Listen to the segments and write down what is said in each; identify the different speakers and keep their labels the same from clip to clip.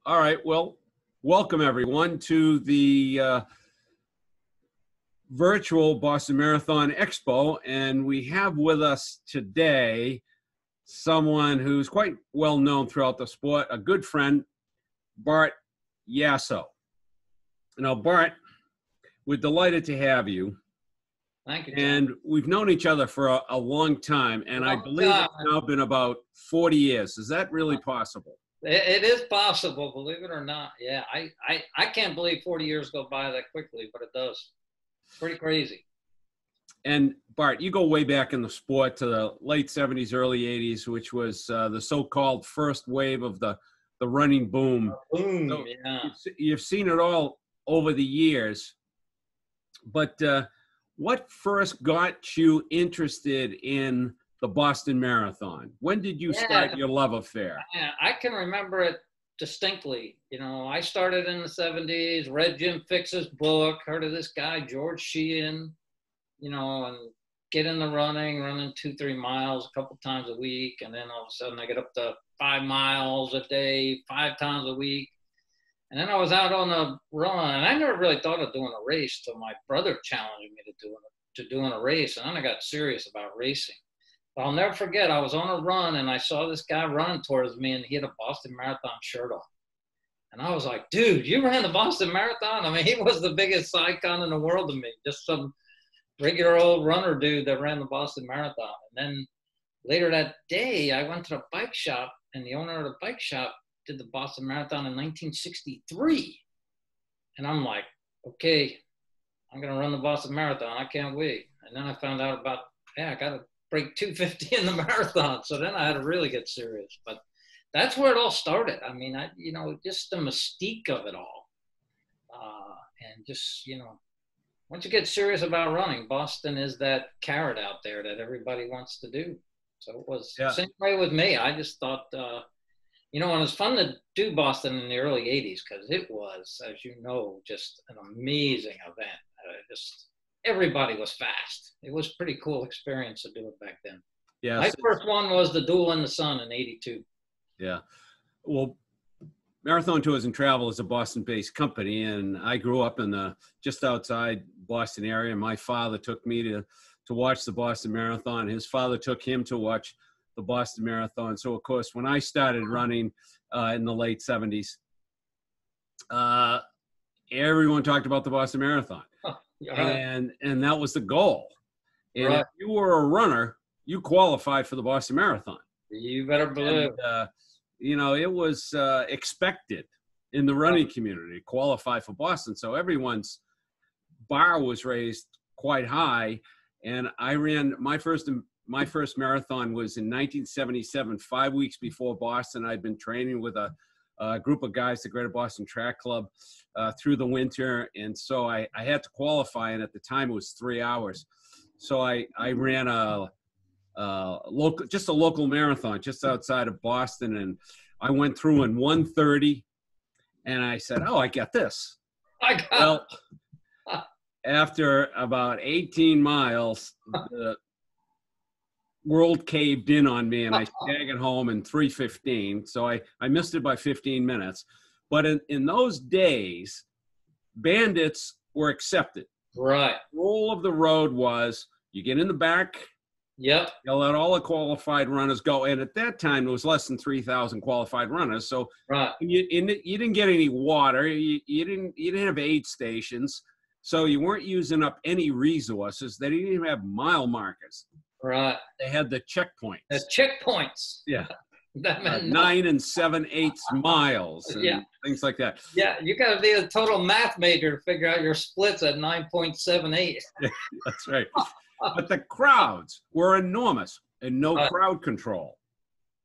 Speaker 1: All right. Well, welcome everyone to the virtual Boston Marathon Expo. And we have with us today someone who's quite well known throughout the sport, a good friend, Bart Yasso. Now, Bart, we're delighted to have you.
Speaker 2: Thank you, John.
Speaker 1: And we've known each other for a long time, and I believe it's now been about 40 years. Is that really possible?
Speaker 2: It is possible, believe it or not. Yeah, I can't believe 40 years go by that quickly, but it does. Pretty crazy.
Speaker 1: And Bart, you go way back in the sport to the late 70s, early 80s, which was the so-called first wave of the running boom.
Speaker 2: Boom,
Speaker 1: So
Speaker 2: yeah.
Speaker 1: you've seen it all over the years. But what first got you interested in the Boston Marathon? When did you start your love affair?
Speaker 2: Yeah, I can remember it distinctly. You know, I started in the 70s, read Jim Fixx's book, heard of this guy, George Sheehan, you know, and get in the running 2-3 miles a couple times a week. And then all of a sudden I get up to 5 miles a day, 5 times a week. And then I was out on a run, and I never really thought of doing a race till my brother challenged me to doing a race. And then I got serious about racing. But I'll never forget, I was on a run, and I saw this guy running towards me, and he had a Boston Marathon shirt on. And I was like, dude, you ran the Boston Marathon? I mean, he was the biggest icon in the world to me, just some regular old runner dude that ran the Boston Marathon. And then later that day, I went to the bike shop, and the owner of the bike shop did the Boston Marathon in 1963. And I'm like, okay, I'm going to run the Boston Marathon. I can't wait. And then I found out about, I got to break 250 in the marathon. So then I had to really get serious. But that's where it all started. I mean, just the mystique of it all. And just, once you get serious about running, Boston is that carrot out there that everybody wants to do. So it was the same way with me. I just thought, and it was fun to do Boston in the early 80s because it was, as you know, just an amazing event. Just everybody was fast. It was a pretty cool experience to do it back then. Yeah. My first one was the Duel in the Sun in 82.
Speaker 1: Yeah. Well, Marathon Tours and Travel is a Boston-based company, and I grew up in the just outside Boston area. My father took me to watch the Boston Marathon. His father took him to watch the Boston Marathon. So, of course, when I started running in the late 70s, everyone talked about the Boston Marathon. And that was the goal. And if you were a runner, you qualified for the Boston Marathon.
Speaker 2: You better believe.
Speaker 1: And, it was expected in the running community to qualify for Boston. So everyone's bar was raised quite high. And I ran my first marathon was in 1977, 5 weeks before Boston. I'd been training with a group of guys, the Greater Boston Track Club, through the winter. And so I had to qualify, and at the time it was 3 hours. So I ran a local marathon just outside of Boston, and I went through in 1:30, and I said, oh, I got this. After about 18 miles, the world caved in on me, and I staggered home in 3:15. So I missed it by 15 minutes. But in those days, bandits were accepted.
Speaker 2: Right.
Speaker 1: The rule of the road was you get in the back.
Speaker 2: Yep.
Speaker 1: You let all the qualified runners go. And at that time, there was less than 3,000 qualified runners. So you didn't get any water. You didn't have aid stations. So you weren't using up any resources. They didn't even have mile markers.
Speaker 2: Right.
Speaker 1: They had the checkpoints.
Speaker 2: The checkpoints.
Speaker 1: Yeah.
Speaker 2: That meant
Speaker 1: 9 7/8 miles and things like that.
Speaker 2: Yeah, you got to be a total math major to figure out your splits at 9.78.
Speaker 1: That's right. But the crowds were enormous and no crowd control.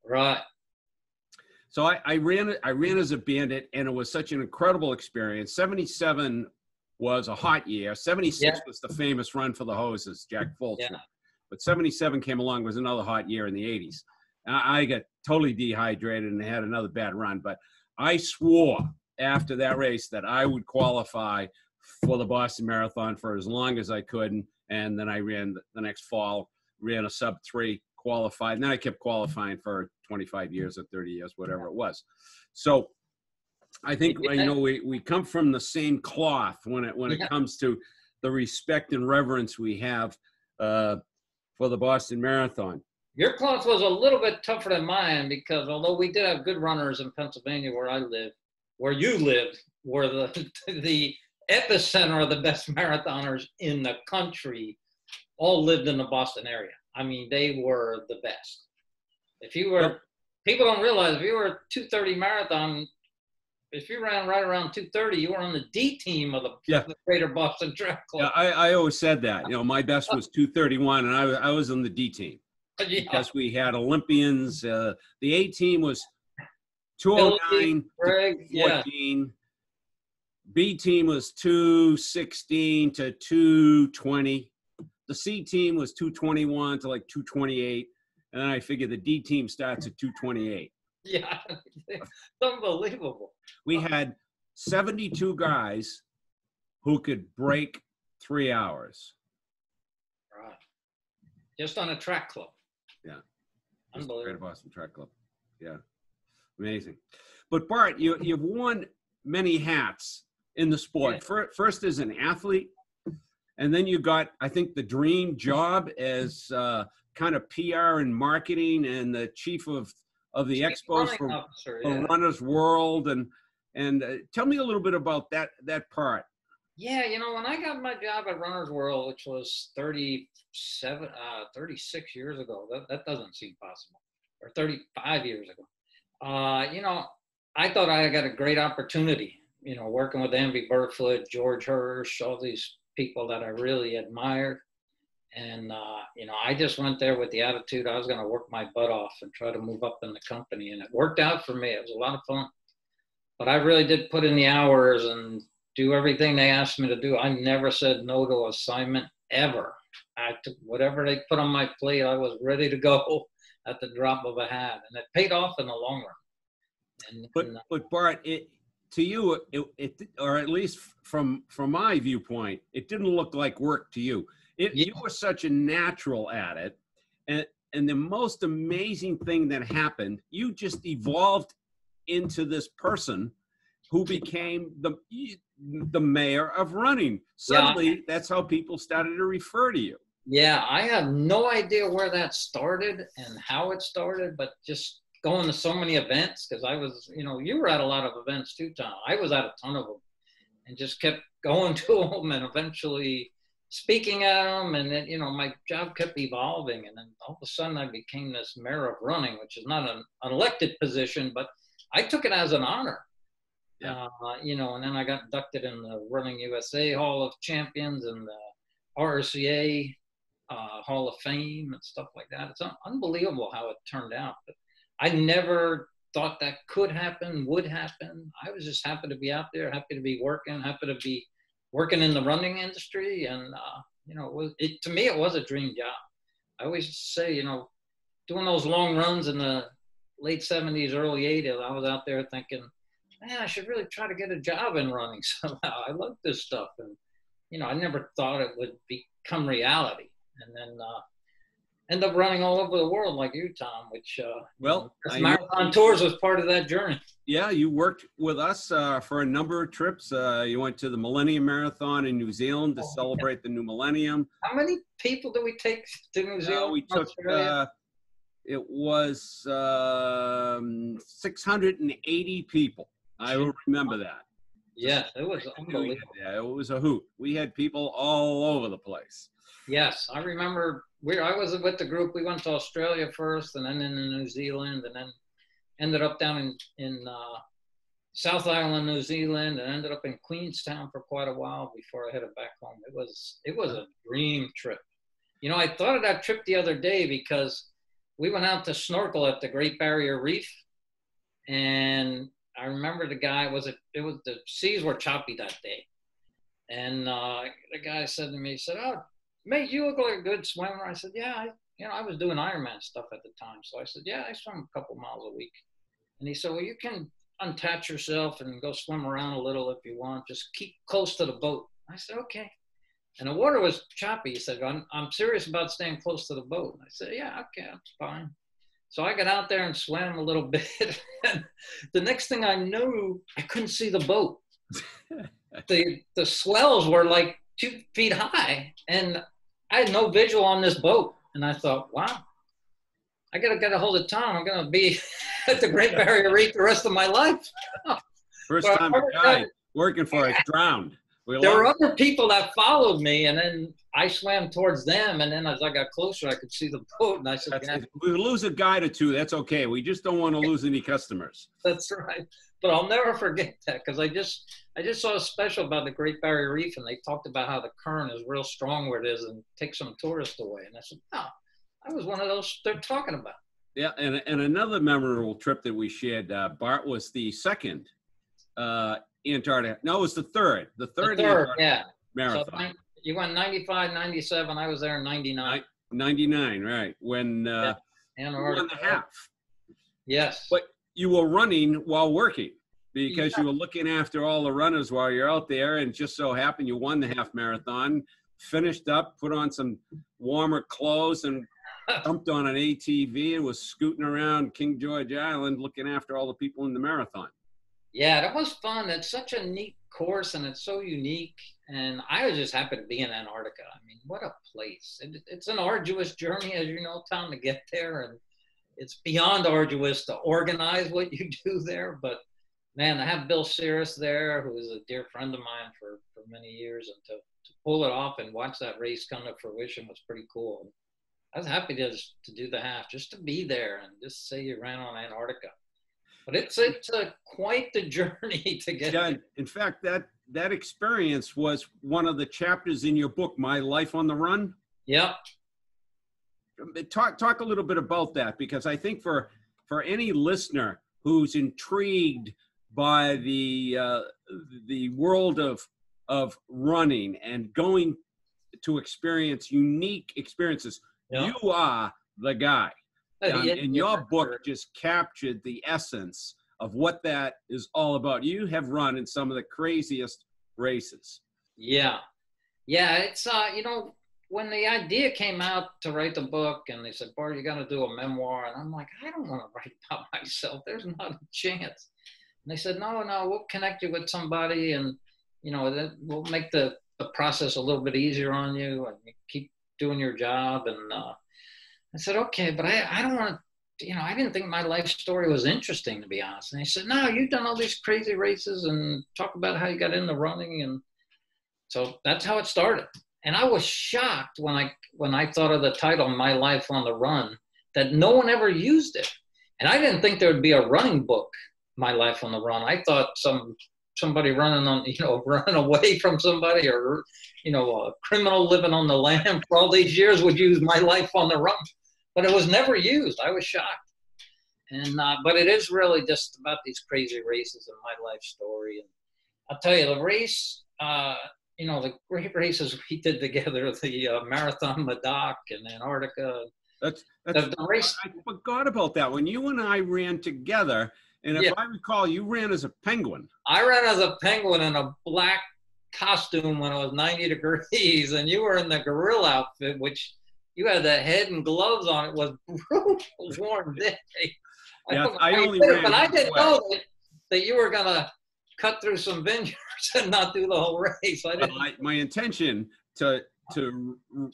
Speaker 2: Right.
Speaker 1: So I ran as a bandit, and it was such an incredible experience. 77 was a hot year. 76 was the famous run for the hoses, Jack Fultz. Yeah. But 77 came along, was another hot year in the 80s. I got totally dehydrated and had another bad run. But I swore after that race that I would qualify for the Boston Marathon for as long as I could. And then I ran the next fall, ran a sub-3, qualified. And then I kept qualifying for 25 years or 30 years, whatever it was. So I think, you know, we come from the same cloth when it comes to the respect and reverence we have for the Boston Marathon.
Speaker 2: Your cloth was a little bit tougher than mine because although we did have good runners in Pennsylvania where I lived, where you lived, where the epicenter of the best marathoners in the country all lived in the Boston area. I mean, they were the best. If you were, people don't realize if you were a 2:30 marathon, if you ran right around 2:30, you were on the D team of the Greater Boston Track Club.
Speaker 1: Yeah, I always said that. You know, my best was 2:31, and I was on the D team because we had Olympians. The A team was 209 to 14. B team was 216 to 220. The C team was 221 to like 228. And then I figured the D team starts at 228.
Speaker 2: Yeah, it's unbelievable.
Speaker 1: We had 72 guys who could break 3 hours.
Speaker 2: Right. Just on a track club.
Speaker 1: Yeah.
Speaker 2: Unbelievable.
Speaker 1: Greater Boston Track Club. Yeah. Amazing. But Bart, you've worn many hats in the sport. Yeah. First as an athlete, and then you got, I think, the dream job as kind of PR and marketing and the chief of the Expos for Runner's World. And tell me a little bit about that part.
Speaker 2: Yeah, you know, when I got my job at Runner's World, which was 36 years ago, that doesn't seem possible, or 35 years ago. You know, I thought I got a great opportunity, you know, working with Amby Burfoot, George Hirsch, all these people that I really admired. And, you know, I just went there with the attitude I was going to work my butt off and try to move up in the company. And it worked out for me. It was a lot of fun. But I really did put in the hours and do everything they asked me to do. I never said no to an assignment ever. I took whatever they put on my plate. I was ready to go at the drop of a hat. And it paid off in the long run.
Speaker 1: But Bart, to you, or at least from my viewpoint, it didn't look like work to you. You were such a natural at it. And the most amazing thing that happened, you just evolved into this person who became the mayor of running. Suddenly, that's how people started to refer to you.
Speaker 2: Yeah, I have no idea where that started and how it started, but just going to so many events, because I was, you know, you were at a lot of events too, Tom. I was at a ton of them and just kept going to them and eventually speaking at them. And then, you know, my job kept evolving. And then all of a sudden I became this mayor of running, which is not an elected position, but I took it as an honor. Yeah. You know, and then I got inducted in the Running USA Hall of Champions and the RCA Hall of Fame and stuff like that. It's unbelievable how it turned out. But I never thought that could happen, would happen. I was just happy to be out there, happy to be working, happy to be working in the running industry. And, you know, to me, it was a dream job. I always say, you know, doing those long runs in the late 70s, early 80s, I was out there thinking, man, I should really try to get a job in running somehow. I love this stuff. And, you know, I never thought it would become reality. And then end up running all over the world like you, Tom, which, Marathon Tours was part of that journey.
Speaker 1: Yeah, you worked with us for a number of trips. You went to the Millennium Marathon in New Zealand to celebrate the new millennium.
Speaker 2: How many people did we take to New Zealand?
Speaker 1: We took, it was 680 people. I will remember that.
Speaker 2: Yes, it was unbelievable.
Speaker 1: Yeah, it was a hoot. We had people all over the place.
Speaker 2: Yes, I remember I was with the group. We went to Australia first and then into New Zealand and then ended up down in South Island, New Zealand, and ended up in Queenstown for quite a while before I headed back home. It was a dream trip. You know, I thought of that trip the other day because we went out to snorkel at the Great Barrier Reef, and I remember the guy the seas were choppy that day. And the guy said to me, he said, "Oh, mate, you look like a good swimmer." I said, "Yeah, I was doing Ironman stuff at the time." So I said, "Yeah, I swim a couple miles a week." And he said, "Well, you can unattach yourself and go swim around a little if you want. Just keep close to the boat." I said, "Okay." And the water was choppy. He said, I'm serious about staying close to the boat." And I said, "Yeah, okay, that's fine." So I got out there and swam a little bit. And the next thing I knew, I couldn't see the boat. The swells were like 2 feet high, and I had no visual on this boat. And I thought, wow, I got to get a hold of Thom. I'm going to be at the Great Barrier Reef the rest of my life.
Speaker 1: First time a guy working for us drowned.
Speaker 2: There were other people that followed me, and then I swam towards them. And then as I got closer, I could see the boat. And I said,
Speaker 1: if we lose a guide or two, that's okay. We just don't want to lose any customers.
Speaker 2: That's right. But I'll never forget that, because I just saw a special about the Great Barrier Reef, and they talked about how the current is real strong where it is and takes some tourists away. And I said, oh, I was one of those they're talking about.
Speaker 1: Yeah, and another memorable trip that we shared, Bart, was the second Antarctica. No, it was the third. The third
Speaker 2: yeah.
Speaker 1: Marathon.
Speaker 2: So you went 95, 97. I was there in 99.
Speaker 1: 99, right. When
Speaker 2: Antarctica.
Speaker 1: you won the half.
Speaker 2: Yes.
Speaker 1: But you were running while working, because you were looking after all the runners while you're out there, and just so happened you won the half marathon, finished up, put on some warmer clothes, and jumped on an ATV and was scooting around King George Island looking after all the people in the marathon.
Speaker 2: Yeah, that was fun. It's such a neat course, and it's so unique. And I was just happy to be in Antarctica. I mean, what a place. It's an arduous journey, as you know, Thom, to get there. And it's beyond arduous to organize what you do there. But, man, I have Bill Cirrus there, who is a dear friend of mine for many years. And to pull it off and watch that race come to fruition was pretty cool. I was happy to do the half, just to be there and just say you ran on Antarctica. But it's quite the journey to get there.
Speaker 1: In fact, that experience was one of the chapters in your book, My Life on the Run.
Speaker 2: Yeah.
Speaker 1: Talk a little bit about that, because I think for any listener who's intrigued by the world of running and going to experience unique experiences, you are the guy. And your book just captured the essence of what that is all about. You have run in some of the craziest races.
Speaker 2: Yeah. Yeah. It's, when the idea came out to write the book, and they said, Bart, you got to do a memoir. And I'm like, I don't want to write about myself. There's not a chance. And they said, no, we'll connect you with somebody, and, that we'll make the process a little bit easier on you, and you keep doing your job. And, I said, okay, but I don't want to, I didn't think my life story was interesting, to be honest. And he said, no, you've done all these crazy races, and talk about how you got into running. And so that's how it started. And I was shocked when I thought of the title, My Life on the Run, that no one ever used it. And I didn't think there would be a running book, My Life on the Run. I thought somebody running on, running away from somebody, or, a criminal living on the lam for all these years would use My Life on the Run. But it was never used. I was shocked. And but it is really just about these crazy races and my life story. And I'll tell you, the race, the great races we did together, the Marathon Medoc in Antarctica.
Speaker 1: That's
Speaker 2: the race.
Speaker 1: I forgot about that. When you and I ran together, and if I recall, you ran as a penguin.
Speaker 2: I ran as a penguin in a black costume when it was 90 degrees, and you were in the gorilla outfit, which you had the head and gloves on. It was brutal warm day.
Speaker 1: I only ran.
Speaker 2: But I didn't know that you were going to cut through some vineyards and not do the whole race.
Speaker 1: My intention to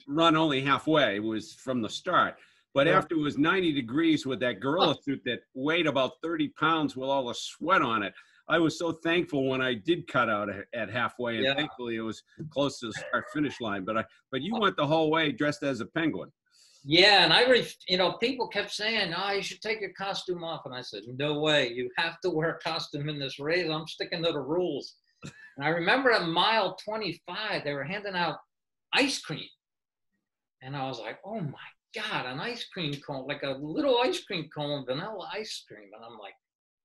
Speaker 1: run only halfway was from the start. But after it was 90 degrees with that gorilla suit that weighed about 30 pounds with all the sweat on it, I was so thankful when I did cut out at halfway, and thankfully it was close to the start-finish line. But you went the whole way dressed as a penguin.
Speaker 2: Yeah, and people kept saying, "Oh, you should take your costume off," and I said, "No way! You have to wear a costume in this race. I'm sticking to the rules." And I remember at mile 25, they were handing out ice cream, and I was like, "Oh my God, an ice cream cone, like a little ice cream cone, vanilla ice cream," and I'm like,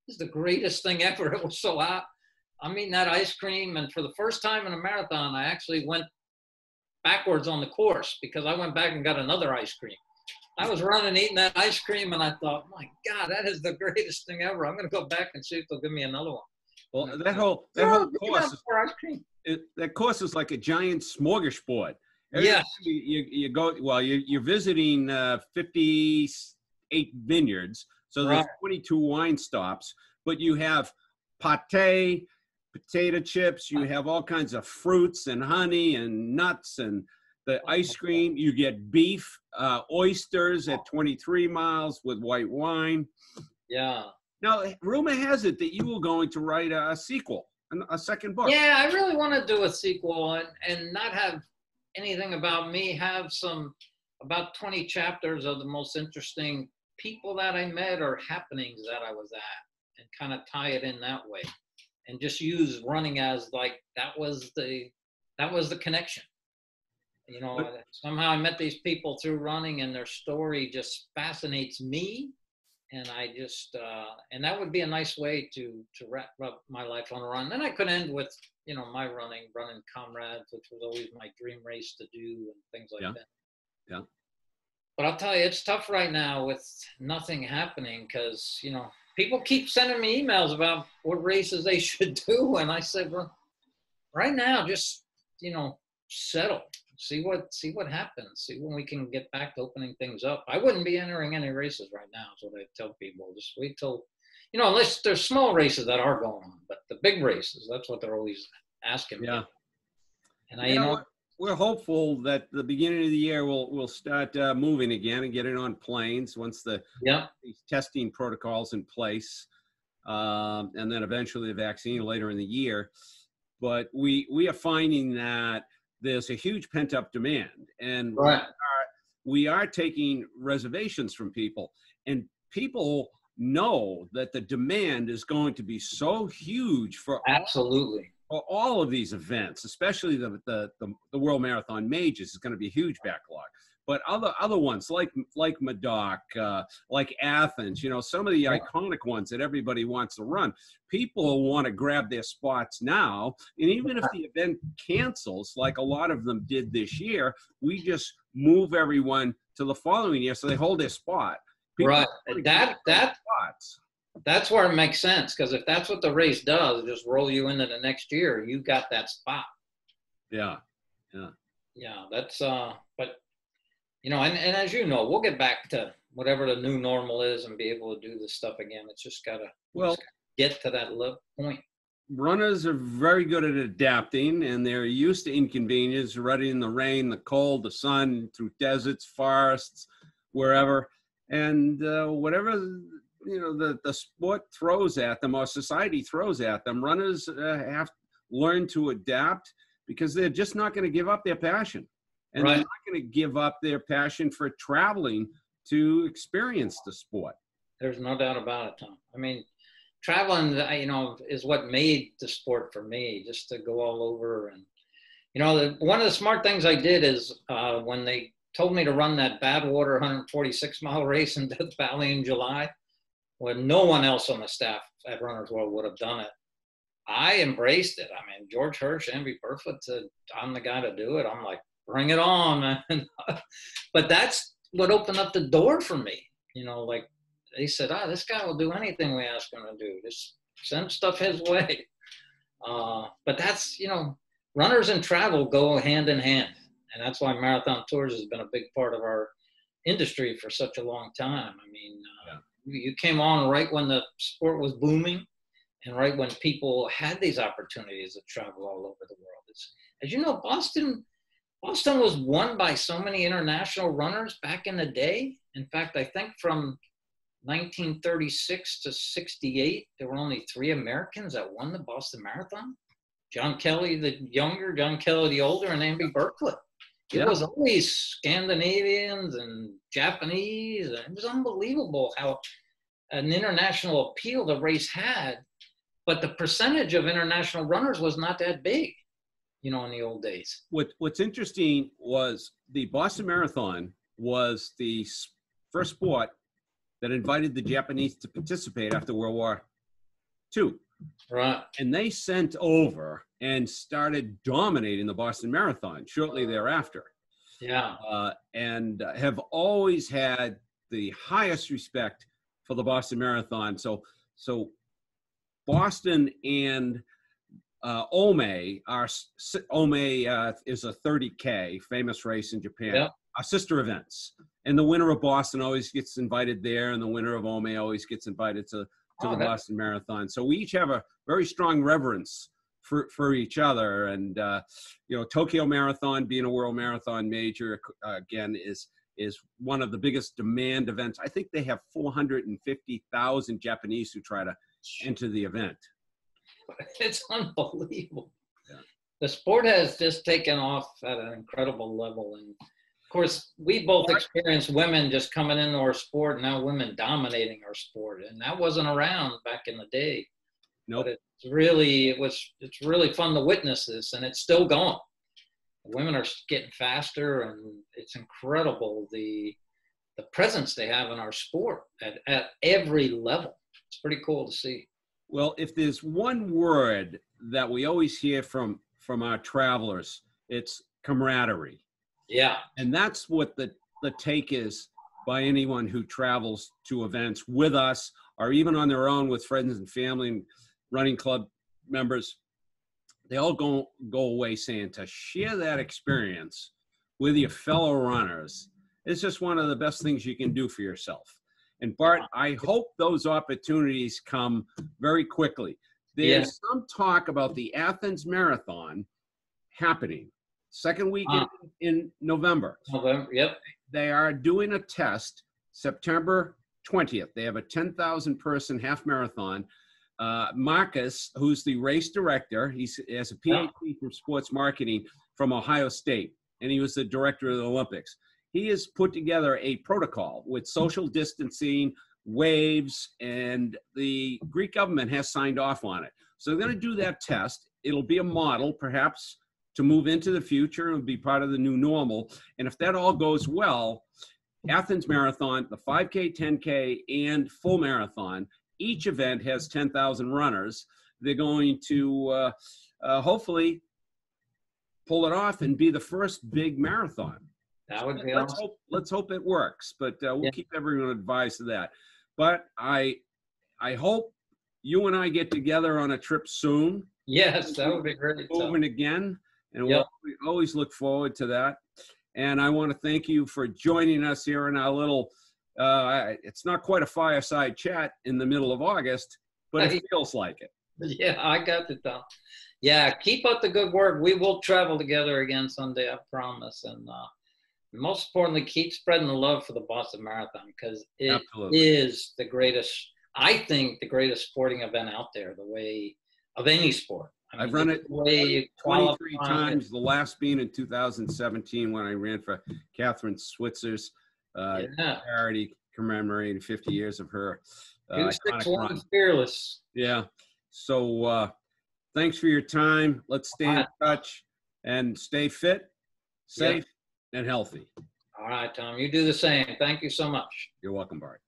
Speaker 2: "This is the greatest thing ever." It was so hot. I'm eating that ice cream, and for the first time in a marathon, I actually went backwards on the course, because I went back and got another ice cream. I was running, eating that ice cream, and I thought, my God, that is the greatest thing ever. I'm going to go back and see if they'll give me another one.
Speaker 1: Well, that whole course is like a giant smorgasbord.
Speaker 2: Yes.
Speaker 1: You go, well, you're visiting 58 8 vineyards. So there's
Speaker 2: Right.
Speaker 1: 22 wine stops, but you have pate, potato chips, you have all kinds of fruits and honey and nuts and the ice cream. You get beef, oysters at 23 miles with white wine.
Speaker 2: Yeah.
Speaker 1: Now, rumor has it that you were going to write a sequel, a second book.
Speaker 2: Yeah, I really want to do a sequel and not have anything about me, have about 20 chapters of the most interesting people that I met or happenings that I was at, and kind of tie it in that way, and just use running as like that was the connection. You know, somehow I met these people through running, and their story just fascinates me. And I just, and that would be a nice way to wrap up my life on a run. Then I could end with, you know, my running Comrades, which was always my dream race to do and things like that.
Speaker 1: Yeah.
Speaker 2: But I'll tell you, it's tough right now with nothing happening because, you know, people keep sending me emails about what races they should do. And I said, well, right now, just, you know, settle. See what happens. See when we can get back to opening things up. I wouldn't be entering any races right now, is what I tell people. Just wait till, you know, unless there's small races that are going on, but the big races, that's what they're always asking me.
Speaker 1: Yeah.
Speaker 2: And I, you know,
Speaker 1: we're hopeful that the beginning of the year we'll start moving again and getting on planes once these testing protocols in place, and then eventually the vaccine later in the year. But we are finding that there's a huge pent-up demand, and we are taking reservations from people, and people know that the demand is going to be so huge for all of these events, especially the World Marathon Majors is going to be a huge backlog. But other ones like Madoc, like Athens, you know, some of the iconic ones that everybody wants to run, people want to grab their spots now. And even if the event cancels, like a lot of them did this year, we just move everyone to the following year so they hold their spot. People
Speaker 2: that's where it makes sense, because if that's what the race does, just roll you into the next year, you got that spot.
Speaker 1: Yeah.
Speaker 2: That's but you know, and as you know, we'll get back to whatever the new normal is and be able to do this stuff again. It's just gotta get to that point.
Speaker 1: Runners are very good at adapting, and they're used to inconvenience, running in the rain, the cold, the sun, through deserts, forests, wherever. And whatever, you know, the sport throws at them or society throws at them, runners have learned to adapt because they're just not going to give up their passion. And they're not going to give up their passion for traveling to experience the sport.
Speaker 2: There's no doubt about it, Tom. I mean, traveling, you know, is what made the sport for me, just to go all over. And, you know, one of the smart things I did is when they told me to run that Badwater 146-mile race in Death Valley in July, when no one else on the staff at Runners World would have done it, I embraced it. I mean, George Hirsch, Envy Burfoot said, I'm the guy to do it. I'm like, bring it on, man. But that's what opened up the door for me. You know, like they said, this guy will do anything we ask him to do. Just send stuff his way. But that's, you know, runners and travel go hand in hand. And that's why Marathon Tours has been a big part of our industry for such a long time. I mean, you came on right when the sport was booming and right when people had these opportunities to travel all over the world. As you know, Boston was won by so many international runners back in the day. In fact, I think from 1936 to 68, there were only 3 Americans that won the Boston Marathon. John Kelly the younger, John Kelly the older, and Andy Burfoot. It was always Scandinavians and Japanese. And it was unbelievable how an international appeal the race had. But the percentage of international runners was not that big, you know, in the old days.
Speaker 1: What's interesting was the Boston Marathon was the first sport that invited the Japanese to participate after World War II.
Speaker 2: Right.
Speaker 1: And they sent over and started dominating the Boston Marathon shortly thereafter.
Speaker 2: Yeah.
Speaker 1: And have always had the highest respect for the Boston Marathon. So Boston and Ome is a 30K famous race in Japan.
Speaker 2: Yeah.
Speaker 1: sister events. And the winner of Boston always gets invited there, and the winner of Ome always gets invited to the Boston Marathon. So we each have a very strong reverence for each other. And, you know, Tokyo Marathon, being a world marathon major, again, is one of the biggest demand events. I think they have 450,000 Japanese who try to enter the event.
Speaker 2: It's unbelievable. Yeah. The sport has just taken off at an incredible level. And of course, we both experienced women just coming into our sport, and now women dominating our sport. And that wasn't around back in the day.
Speaker 1: Nope.
Speaker 2: But it's really fun to witness this, and it's still going. Women are getting faster, and it's incredible the presence they have in our sport at every level. It's pretty cool to see.
Speaker 1: Well, if there's one word that we always hear from our travelers, it's camaraderie.
Speaker 2: Yeah.
Speaker 1: And that's what the take is by anyone who travels to events with us, or even on their own with friends and family and running club members. They all go away saying to share that experience with your fellow runners is just one of the best things you can do for yourself. And Bart, I hope those opportunities come very quickly. There's some talk about the Athens Marathon happening second weekend in November.
Speaker 2: Yep.
Speaker 1: They are doing a test September 20th. They have a 10,000 person half marathon. Marcus, who's the race director, he has a PhD from sports marketing from Ohio State, and he was the director of the Olympics. He has put together a protocol with social distancing, waves, and the Greek government has signed off on it. So they're going to do that test. It'll be a model, perhaps, to move into the future. It'll be part of the new normal. And if that all goes well, Athens Marathon, the 5K, 10K, and full marathon, each event has 10,000 runners. They're going to hopefully pull it off and be the first big marathon.
Speaker 2: That would be awesome.
Speaker 1: Let's hope it works, but we'll keep everyone advised of that. But I hope you and I get together on a trip soon.
Speaker 2: Yes, that would be great.
Speaker 1: Moving again, and we always look forward to that. And I want to thank you for joining us here in our little, it's not quite a fireside chat in the middle of August, but it feels like it.
Speaker 2: Yeah, I got it, Thom. Yeah, keep up the good work. We will travel together again someday, I promise. And most importantly, keep spreading the love for the Boston Marathon, because it is the greatest, I think, the greatest sporting event out there, the way of any sport.
Speaker 1: I've run it 23 times, the last being in 2017 when I ran for Catherine Switzer's charity commemorating 50 years of her iconic run.
Speaker 2: Fearless.
Speaker 1: Yeah. So thanks for your time. Let's stay in touch and stay fit, safe, and healthy.
Speaker 2: All right, Thom. You do the same. Thank you so much.
Speaker 1: You're welcome, Bart.